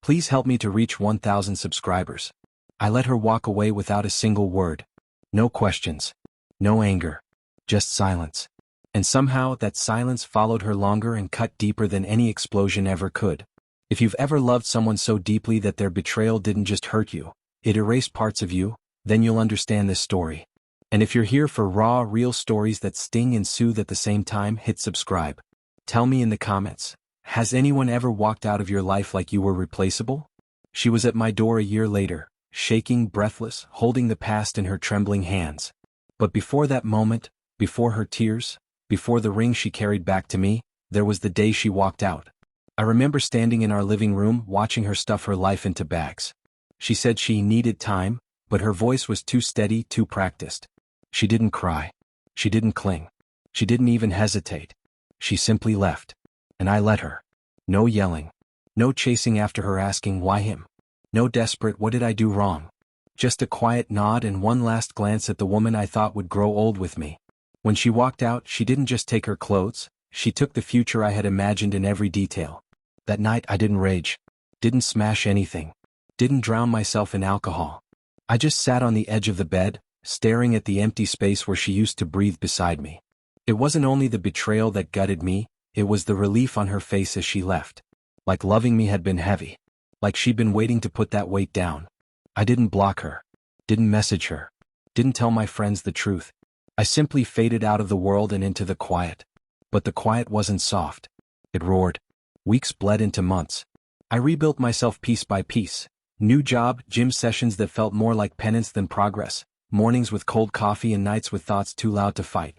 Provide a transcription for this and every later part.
Please help me to reach 1,000 subscribers. I let her walk away without a single word. No questions. No anger. Just silence. And somehow that silence followed her longer and cut deeper than any explosion ever could. If you've ever loved someone so deeply that their betrayal didn't just hurt you, it erased parts of you, then you'll understand this story. And if you're here for raw, real stories that sting and soothe at the same time, hit subscribe. Tell me in the comments, has anyone ever walked out of your life like you were replaceable? She was at my door a year later, shaking, breathless, holding the past in her trembling hands. But before that moment, before her tears, before the ring she carried back to me, there was the day she walked out. I remember standing in our living room watching her stuff her life into bags. She said she needed time, but her voice was too steady, too practiced. She didn't cry. She didn't cling. She didn't even hesitate. She simply left. And I let her. No yelling. No chasing after her asking why him. No desperate what did I do wrong. Just a quiet nod and one last glance at the woman I thought would grow old with me. When she walked out, she didn't just take her clothes, she took the future I had imagined in every detail. That night I didn't rage. Didn't smash anything. Didn't drown myself in alcohol. I just sat on the edge of the bed, staring at the empty space where she used to breathe beside me. It wasn't only the betrayal that gutted me, it was the relief on her face as she left. Like loving me had been heavy. Like she'd been waiting to put that weight down. I didn't block her. Didn't message her. Didn't tell my friends the truth. I simply faded out of the world and into the quiet. But the quiet wasn't soft. It roared. Weeks bled into months. I rebuilt myself piece by piece. New job, gym sessions that felt more like penance than progress. Mornings with cold coffee and nights with thoughts too loud to fight.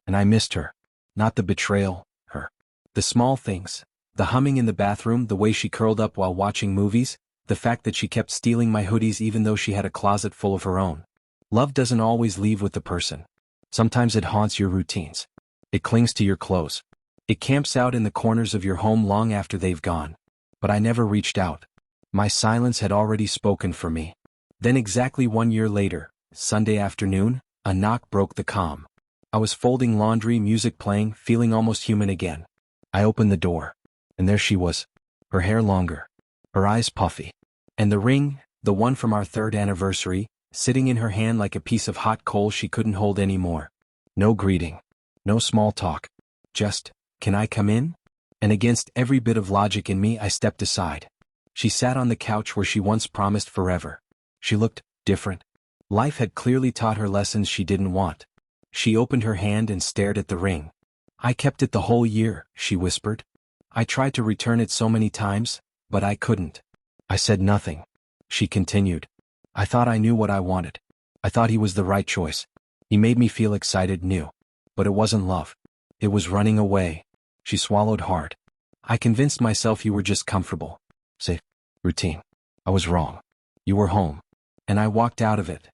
And I missed her. Not the betrayal, her. The small things. The humming in the bathroom, the way she curled up while watching movies, the fact that she kept stealing my hoodies even though she had a closet full of her own. Love doesn't always leave with the person. Sometimes it haunts your routines. It clings to your clothes. It camps out in the corners of your home long after they've gone. But I never reached out. My silence had already spoken for me. Then exactly 1 year later, Sunday afternoon, a knock broke the calm. I was folding laundry, music playing, feeling almost human again. I opened the door. And there she was. Her hair longer. Her eyes puffy. And the ring, the one from our 3rd anniversary, sitting in her hand like a piece of hot coal she couldn't hold anymore. No greeting. No small talk. Just, can I come in? And against every bit of logic in me I stepped aside. She sat on the couch where she once promised forever. She looked different. Life had clearly taught her lessons she didn't want. She opened her hand and stared at the ring. I kept it the whole year, she whispered. I tried to return it so many times, but I couldn't. I said nothing. She continued. I thought I knew what I wanted. I thought he was the right choice. He made me feel excited, new. But it wasn't love. It was running away. She swallowed hard. I convinced myself you were just comfortable. Safe. Routine. I was wrong. You were home. And I walked out of it.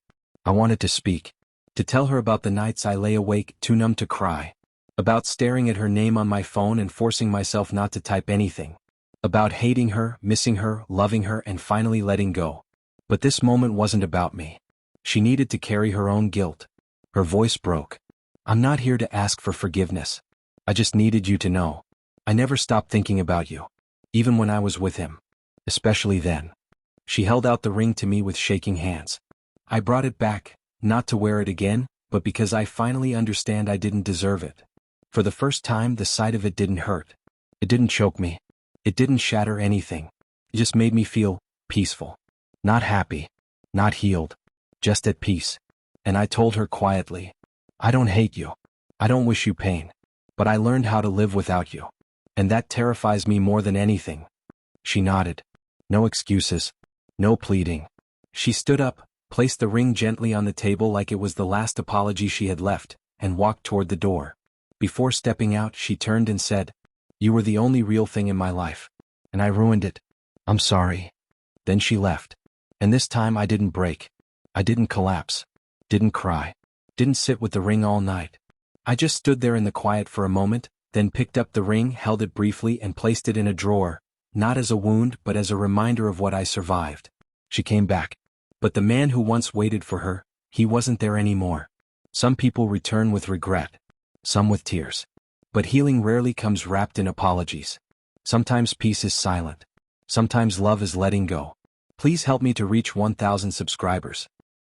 I wanted to speak. To tell her about the nights I lay awake, too numb to cry. About staring at her name on my phone and forcing myself not to type anything. About hating her, missing her, loving her, and finally letting go. But this moment wasn't about me. She needed to carry her own guilt. Her voice broke. I'm not here to ask for forgiveness. I just needed you to know. I never stopped thinking about you. Even when I was with him. Especially then. She held out the ring to me with shaking hands. I brought it back, not to wear it again, but because I finally understand I didn't deserve it. For the first time, the sight of it didn't hurt. It didn't choke me. It didn't shatter anything. It just made me feel peaceful. Not happy. Not healed. Just at peace. And I told her quietly, I don't hate you. I don't wish you pain. But I learned how to live without you. And that terrifies me more than anything. She nodded. No excuses. No pleading. She stood up, placed the ring gently on the table like it was the last apology she had left, and walked toward the door. Before stepping out, she turned and said, You were the only real thing in my life. And I ruined it. I'm sorry. Then she left. And this time I didn't break. I didn't collapse. Didn't cry. Didn't sit with the ring all night. I just stood there in the quiet for a moment, then picked up the ring, held it briefly, and placed it in a drawer, not as a wound but as a reminder of what I survived. She came back. But the man who once waited for her, he wasn't there anymore. Some people return with regret. Some with tears. But healing rarely comes wrapped in apologies. Sometimes peace is silent. Sometimes love is letting go. Please help me to reach 1,000 subscribers.